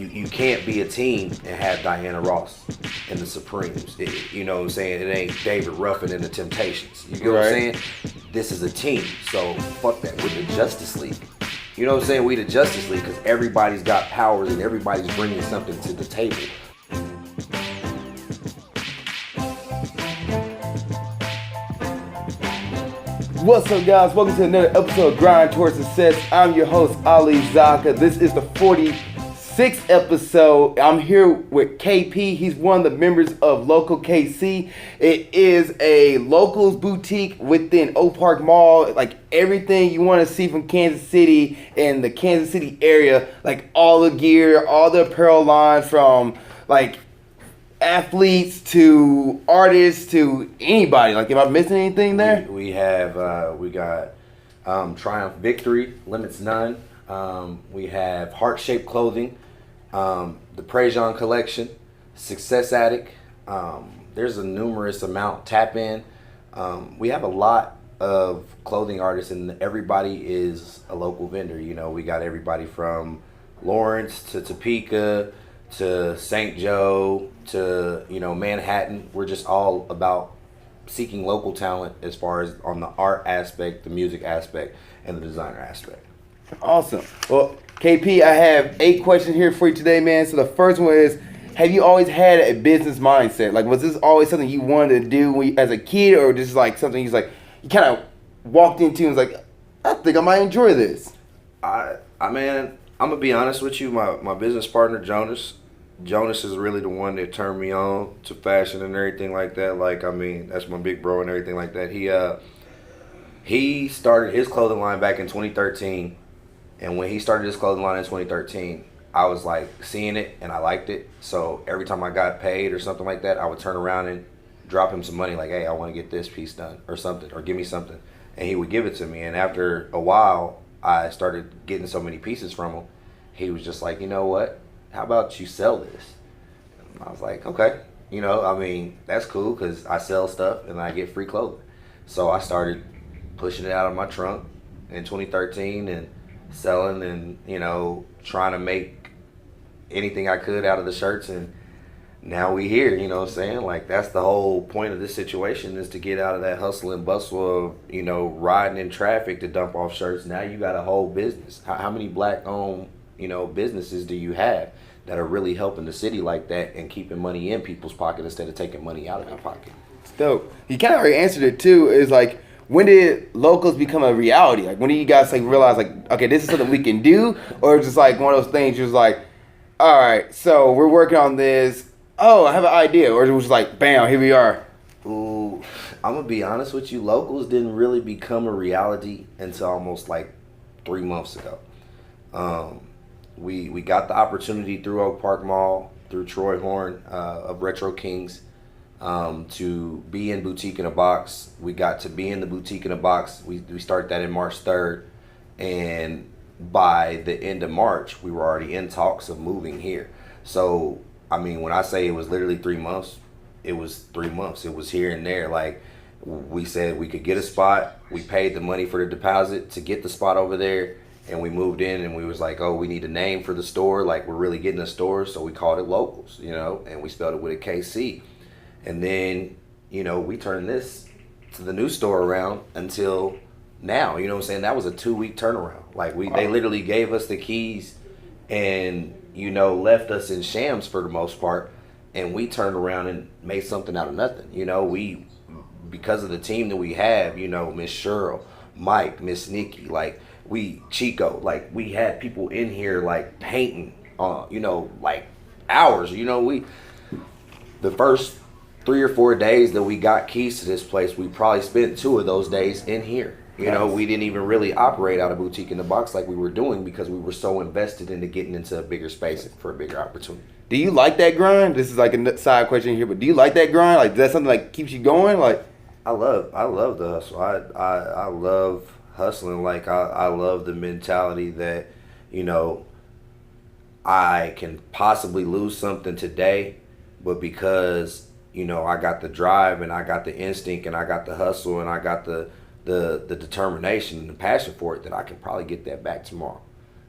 you can't be a team and have Diana Ross and the Supremes. You know what I'm saying? It ain't David Ruffin and the Temptations. You get what I'm saying? This is a team. So fuck that. We're the Justice League. You know what I'm saying? We the Justice League because everybody's got powers and everybody's bringing something to the table. What's up, guys? Welcome to another episode of Grind Towards Success. I'm your host, Ali Zakka. This is the 46th episode. I'm here with KP. He's one of the members of LoKCals. It is a locals boutique within Overland Park Mall. Like everything you want to see from Kansas City and the Kansas City area. Like all the gear, all the apparel lines from like athletes to artists to anybody. Like, am I missing anything there? We got Triumph Victory, Limits None. We have Heart Shaped Clothing, the Prejean Collection, Success Addict. There's a numerous amount. Tap In. We have a lot of clothing artists, and everybody is a local vendor. You know, we got everybody from Lawrence to Topeka to St. Joe to, you know, Manhattan. We're just all about seeking local talent as far as on the art aspect, the music aspect, and the designer aspect. Awesome. Well, KP, I have 8 questions here for you today, man. So the first one is, have you always had a business mindset? Like, was this always something you wanted to do as a kid, or just like something you kind of walked into and was like, I think I might enjoy this? Man, I'm gonna be honest with you. My business partner Jonas is really the one that turned me on to fashion and everything like that. Like, I mean, that's my big bro and everything like that. He started his clothing line back in 2013, and when he started his clothing line in 2013, I was like seeing it and I liked it. So every time I got paid or something like that, I would turn around and drop him some money, like, hey, I want to get this piece done or something, or give me something, and he would give it to me. And after a while, I started getting so many pieces from him. He was just like, you know what? How about you sell this? And I was like, okay. You know, I mean, that's cool because I sell stuff and I get free clothing. So I started pushing it out of my trunk in 2013 and selling and, you know, trying to make anything I could out of the shirts. And now we here, you know what I'm saying? Like, that's the whole point of this situation, is to get out of that hustle and bustle of, you know, riding in traffic to dump off shirts. Now you got a whole business. How many black-owned, you know, businesses do you have that are really helping the city like that and keeping money in people's pocket instead of taking money out of their pocket? It's dope. You kind of already answered it too. Is like, when did locals become a reality? Like, when did you guys like realize like, okay, this is something we can do, or just like one of those things you're just like, all right, so we're working on this. Oh, I have an idea, or it was like, bam, here we are. Ooh, I'm gonna be honest with you. Locals didn't really become a reality until almost like 3 months ago. We got the opportunity through Oak Park Mall, through Troy Horn of Retro Kings, to be in Boutique in a Box. We got to be in the Boutique in a Box. We started that in March 3rd, and by the end of March, we were already in talks of moving here. So, I mean, when I say it was literally 3 months, it was 3 months. It was here and there. Like, we said we could get a spot. We paid the money for the deposit to get the spot over there. And we moved in and we was like, oh, we need a name for the store. Like, we're really getting a store. So we called it LoKCals, you know, and we spelled it with a KC. And then, you know, we turned this to the new store around until now. You know what I'm saying? That was a 2-week turnaround. Like, they literally gave us the keys and, you know, left us in shams for the most part. And we turned around and made something out of nothing. You know, because of the team that we have, you know, Miss Cheryl, Mike, Miss Nikki, like, Chico, like, we had people in here like painting, you know, like hours. You know, the first 3 or 4 days that we got keys to this place, we probably spent 2 of those days in here. You know, we didn't even really operate out of Boutique in the Box like we were doing because we were so invested into getting into a bigger space for a bigger opportunity. Do you like that grind? This is like a side question here, but do you like that grind? Like, is that something like keeps you going? Like, I love the hustle. I love hustling. Like, I love the mentality that, you know, I can possibly lose something today, but because, you know, I got the drive and I got the instinct and I got the hustle and I got the determination and the passion for it, that I can probably get that back tomorrow.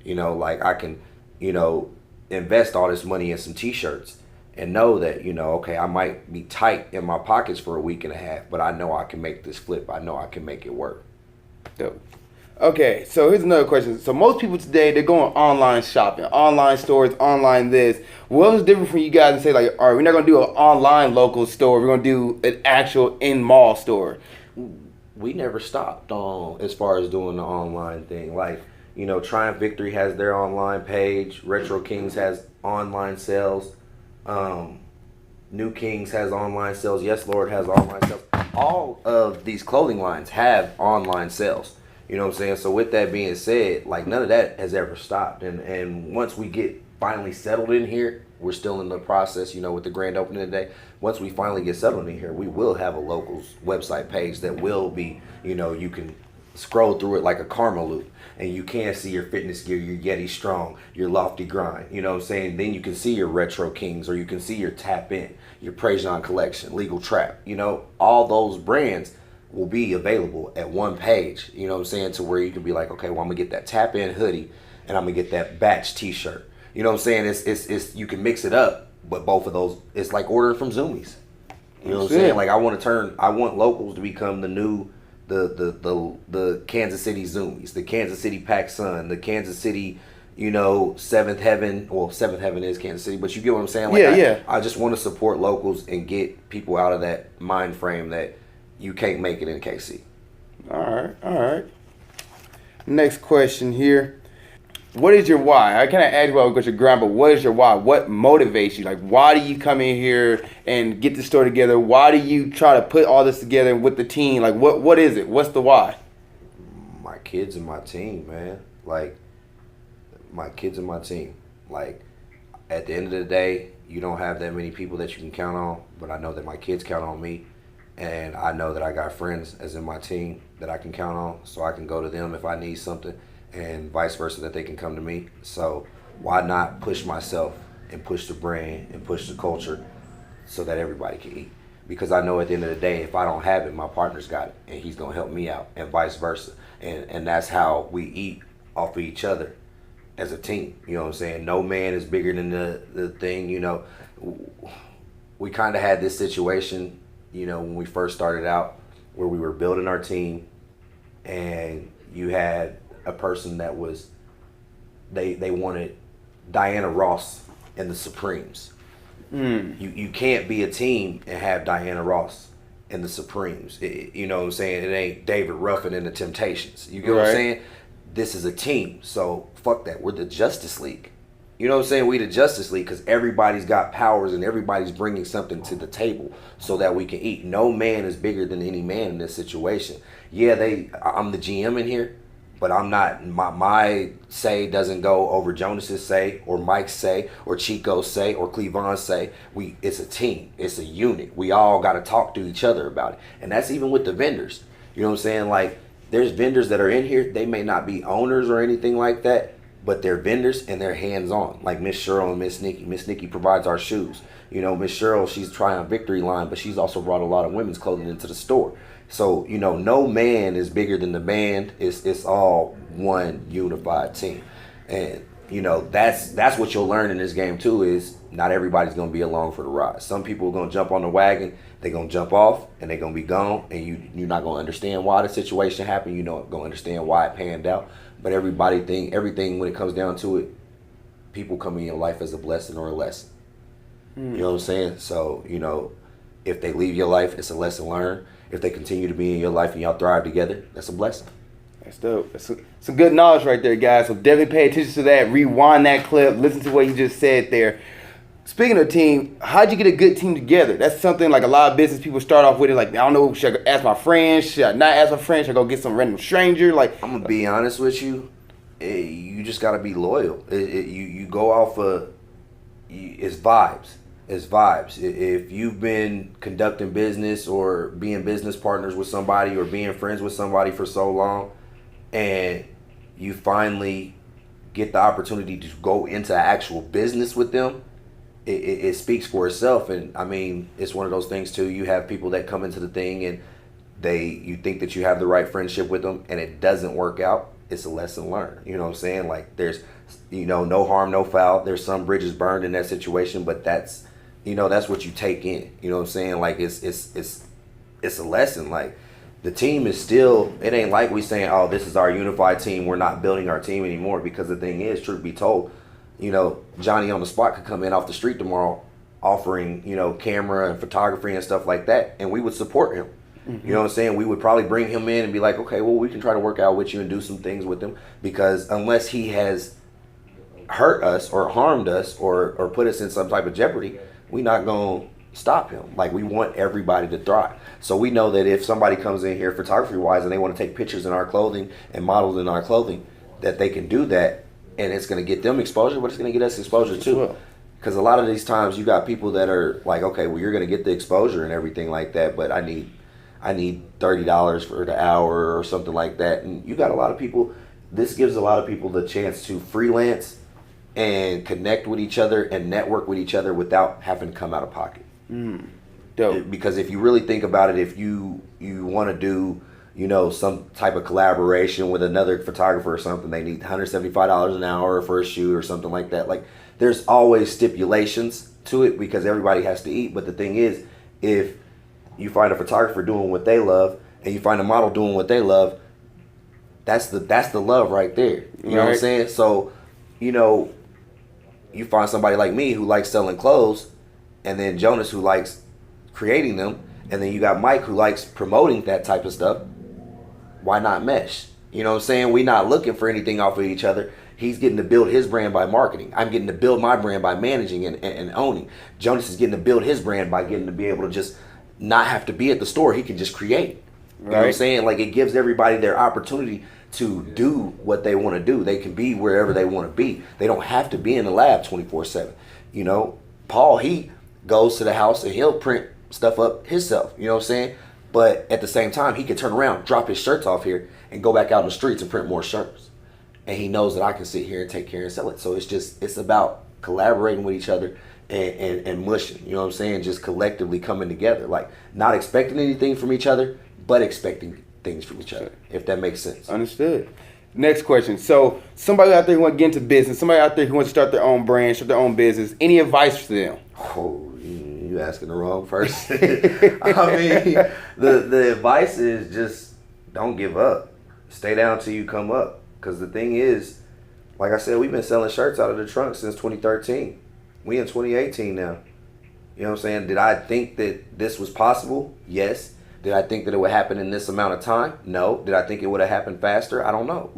You know, like, I can, you know, invest all this money in some t-shirts and know that, okay, I might be tight in my pockets for a week and a half, but I know I can make this flip. I know I can make it work. Dope. Okay, so here's another question. So most people today, they're going online shopping, online stores, online this. What was different for you guys to say, like, all right, we're not going to do an online local store. We're going to do an actual in-mall store. We never stopped on as far as doing the online thing. Like, Triumph Victory has their online page. Retro Kings has online sales. New Kings has online sales. Yes Lord has online sales. All of these clothing lines have online sales. You know what I'm saying? So with that being said, like, none of that has ever stopped. And once we get finally settled in here, we're still in the process, with the grand opening today. Once we finally get settled in here, we will have a LoKCals website page that will be, you can scroll through it like a karma loop. And you can see your fitness gear, your Yeti Strong, your Lofty Grind. You know what I'm saying? Then you can see your Retro Kings, or you can see your Tap In, your Prejean Collection, Legal Trap. All those brands will be available at one page, you know what I'm saying, to where you can be like, okay, well, I'm gonna get that Tap In hoodie and I'm gonna get that Batch t-shirt. You know what I'm saying? It's you can mix it up, but both of those, it's like ordering from Zoomies. You know what I'm saying? Like, I want LoKCals to become the new the Kansas City Zoomies, the Kansas City Pac Sun, the Kansas City, Seventh Heaven. Well, Seventh Heaven is Kansas City, but you get what I'm saying? Like, I just want to support LoKCals and get people out of that mind frame that you can't make it in KC. All right. Next question here. What is your why? I kind of asked about your grind, but what is your why? What motivates you? Like, why do you come in here and get the store together? Why do you try to put all this together with the team? Like, what is it? What's the why? My kids and my team, man. Like, my kids and my team. Like, at the end of the day, you don't have that many people that you can count on, but I know that my kids count on me. And I know that I got friends, as in my team, that I can count on, so I can go to them if I need something, and vice versa, that they can come to me. So why not push myself and push the brand and push the culture so that everybody can eat? Because I know at the end of the day, if I don't have it, my partner's got it, and he's gonna help me out, and vice versa. And that's how we eat off of each other as a team. You know what I'm saying? No man is bigger than the thing. We kind of had this situation, when we first started out, where we were building our team, and you had a person that was, they wanted Diana Ross and the Supremes. You can't be a team and have Diana Ross and the Supremes. You know what I'm saying? It ain't David Ruffin and the Temptations. You get what I'm saying? This is a team, so fuck that. We're the Justice League. You know what I'm saying? We the Justice League, because everybody's got powers and everybody's bringing something to the table so that we can eat. No man is bigger than any man in this situation. Yeah, I'm the GM in here, but I'm not. My say doesn't go over Jonas's say, or Mike's say, or Chico's say, or Cleavon's say. It's a team. It's a unit. We all got to talk to each other about it. And that's even with the vendors. You know what I'm saying? Like, there's vendors that are in here. They may not be owners or anything like that, but they're vendors and they're hands-on, like Miss Cheryl and Miss Nikki. Miss Nikki provides our shoes. Miss Cheryl, she's Triumph Victory line, but she's also brought a lot of women's clothing into the store. So, no man is bigger than the band. It's all one unified team. And, that's what you'll learn in this game too, is not everybody's going to be along for the ride. Some people are going to jump on the wagon, they're going to jump off, and they're going to be gone, and you're not going to understand why the situation happened. You're not going to understand why it panned out. But everything when it comes down to it, people come in your life as a blessing or a lesson. You know what I'm saying? So, if they leave your life, it's a lesson learned. If they continue to be in your life and y'all thrive together, that's a blessing. That's dope. That's some good knowledge right there, guys. So definitely pay attention to that. Rewind that clip. Listen to what you just said there. Speaking of team, how'd you get a good team together? That's something like a lot of business people start off with. It like, I don't know, should I ask my friends? Should I not ask my friends? Should I go get some random stranger? Like, I'm gonna be honest with you. You just gotta be loyal. You go off of it's vibes. It's vibes. If you've been conducting business or being business partners with somebody or being friends with somebody for so long, and you finally get the opportunity to go into actual business with them, it speaks for itself. And I mean, it's one of those things too. You have people that come into the thing and you think that you have the right friendship with them, and it doesn't work out. it's a lesson learned. You know what I'm saying? Like there's, no harm, no foul. There's some bridges burned in that situation, but that's what you take in. You know what I'm saying? Like it's a lesson. Like the team is still, it ain't like we saying, oh, this is our unified team. We're not building our team anymore, because the thing is, truth be told, Johnny on the spot could come in off the street tomorrow offering, camera and photography and stuff like that, and we would support him. Mm-hmm. You know what I'm saying? We would probably bring him in and be like, okay, well, we can try to work out with you and do some things with him, because unless he has hurt us or harmed us or put us in some type of jeopardy, we not going to stop him. Like, we want everybody to thrive. So we know that if somebody comes in here photography wise and they want to take pictures in our clothing and models in our clothing, that they can do that, and it's going to get them exposure, but it's going to get us exposure too. Because a lot of these times you got people that are like, okay, well, you're going to get the exposure and everything like that, but I need $30 for the hour or something like that. And you got a lot of people, this gives a lot of people the chance to freelance and connect with each other and network with each other without having to come out of pocket. Dope. Because if you really think about it, if you want to do, some type of collaboration with another photographer or something, they need $175 an hour for a shoot or something like that. Like, there's always stipulations to it because everybody has to eat. But the thing is, if you find a photographer doing what they love and you find a model doing what they love, that's the love right there. You know what I'm saying? So, you find somebody like me who likes selling clothes, and then Jonas who likes creating them, and then you got Mike who likes promoting that type of stuff. Why not mesh? You know what I'm saying? We're not looking for anything off of each other. He's getting to build his brand by marketing. I'm getting to build my brand by managing and owning. Jonas is getting to build his brand by getting to be able to just not have to be at the store. He can just create. You know what I'm saying? Like, it gives everybody their opportunity to do what they want to do. They can be wherever they want to be. They don't have to be in the lab 24/7. Paul, he goes to the house and he'll print stuff up himself. You know what I'm saying? But at the same time, he can turn around, drop his shirts off here, and go back out in the streets and print more shirts. And he knows that I can sit here and take care and sell it. So it's about collaborating with each other and mushing. You know what I'm saying? Just collectively coming together. Like, not expecting anything from each other, but expecting things from each other, if that makes sense. Understood. Next question. So, somebody out there who want to get into business, somebody out there who wants to start their own brand, start their own business, any advice for them? Oh, you asking the wrong person. I mean, the advice is just don't give up. Stay down till you come up. Because the thing is, like I said, we've been selling shirts out of the trunk since 2013. We in 2018 now. You know what I'm saying? Did I think that this was possible? Yes. Did I think that it would happen in this amount of time? No. Did I think it would have happened faster? I don't know.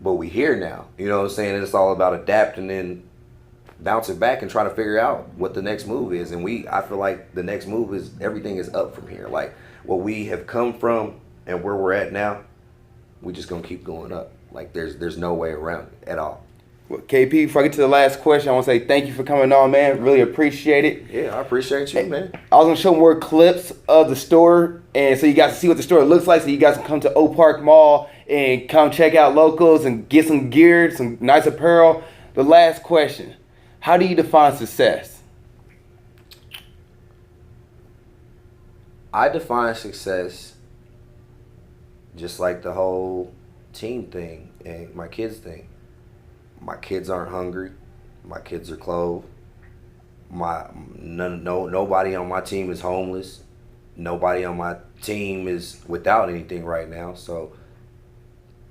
But we here now. You know what I'm saying? And it's all about adapting and bouncing back and trying to figure out what the next move is. And I feel like the next move is, everything is up from here. Like, what we have come from and where we're at now, we just gonna keep going up. Like, there's no way around it at all. Well, KP, before I get to the last question, I want to say thank you for coming on, man. Really appreciate it. Yeah, I appreciate you, man. I was going to show more clips of the store, and so you guys can see what the store looks like, so you guys can come to Overland Park Mall and come check out LoKCals and get some gear, some nice apparel. The last question, how do you define success? I define success just like the whole team thing and my kids thing. My kids aren't hungry. My kids are clothed. Nobody on my team is homeless. Nobody on my team is without anything right now. So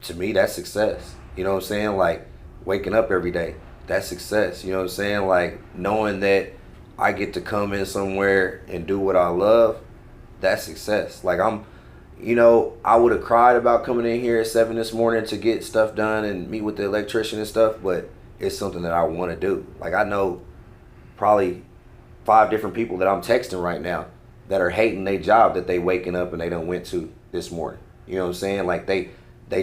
to me, that's success. You know what I'm saying? Like, waking up every day, that's success. You know what I'm saying? Like, knowing that I get to come in somewhere and do what I love, that's success. Like, I would have cried about coming in here at 7 this morning to get stuff done and meet with the electrician and stuff, but it's something that I want to do. Like, I know probably 5 different people that I'm texting right now that are hating their job that they waking up and they done went to this morning. You know what I'm saying? Like, they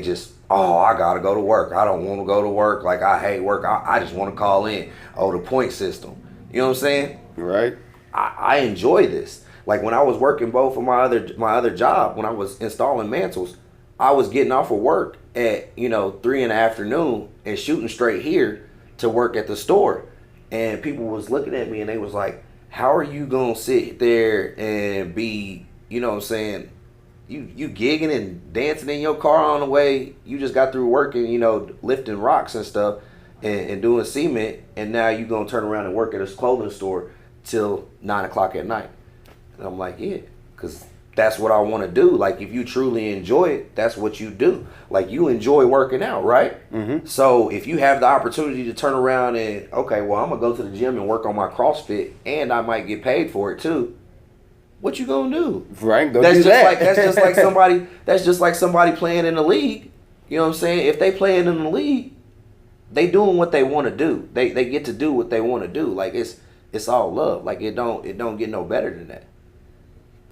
just, I got to go to work. I don't want to go to work. Like, I hate work. I just want to call in. Oh, the point system. You know what I'm saying? Right. I enjoy this. Like, when I was working both of my other job, when I was installing mantles, I was getting off of work at 3 in the afternoon and shooting straight here to work at the store. And people was looking at me and they was like, how are you gonna sit there and be, you gigging and dancing in your car on the way. You just got through working, lifting rocks and stuff and doing cement, and now you gonna turn around and work at a clothing store till 9 o'clock at night. And I'm like, yeah, because that's what I want to do. Like, if you truly enjoy it, that's what you do. Like, you enjoy working out, right? Mm-hmm. So if you have the opportunity to turn around and, okay, well, I'm gonna go to the gym and work on my CrossFit, and I might get paid for it too. What you gonna do? Right, go that's do just that. Like that's just like somebody. That's just like somebody playing in the league. You know what I'm saying? If they playing in the league, they doing what they want to do. They get to do what they want to do. Like, it's all love. Like, it don't get no better than that.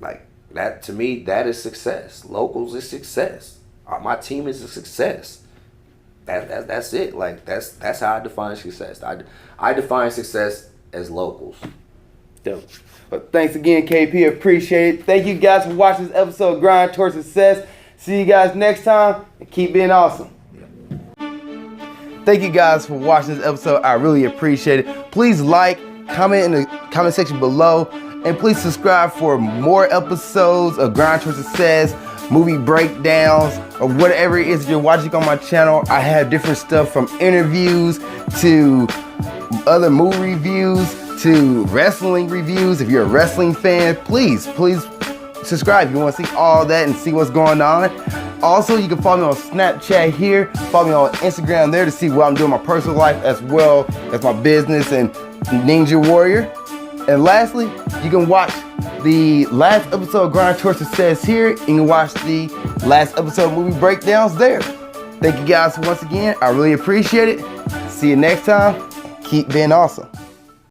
Like, that, to me, that is success. Locals is success. My team is a success. That's it. Like, that's how I define success. I define success as locals. Dope. But thanks again, KP. Appreciate it. Thank you guys for watching this episode of Grind Towards Success. See you guys next time, and keep being awesome. Thank you guys for watching this episode. I really appreciate it. Please like, comment in the comment section below, and please subscribe for more episodes of Grind Towards Success, movie breakdowns, or whatever it is that you're watching on my channel. I have different stuff from interviews to other movie reviews to wrestling reviews. If you're a wrestling fan, please subscribe if you want to see all that and see what's going on. Also, you can follow me on Snapchat here, follow me on Instagram there to see what I'm doing in my personal life as well as my business and Ninja Warrior. And lastly, you can watch the last episode of Grind Towards Success here. You can watch the last episode of Movie Breakdowns there. Thank you guys once again. I really appreciate it. See you next time. Keep being awesome.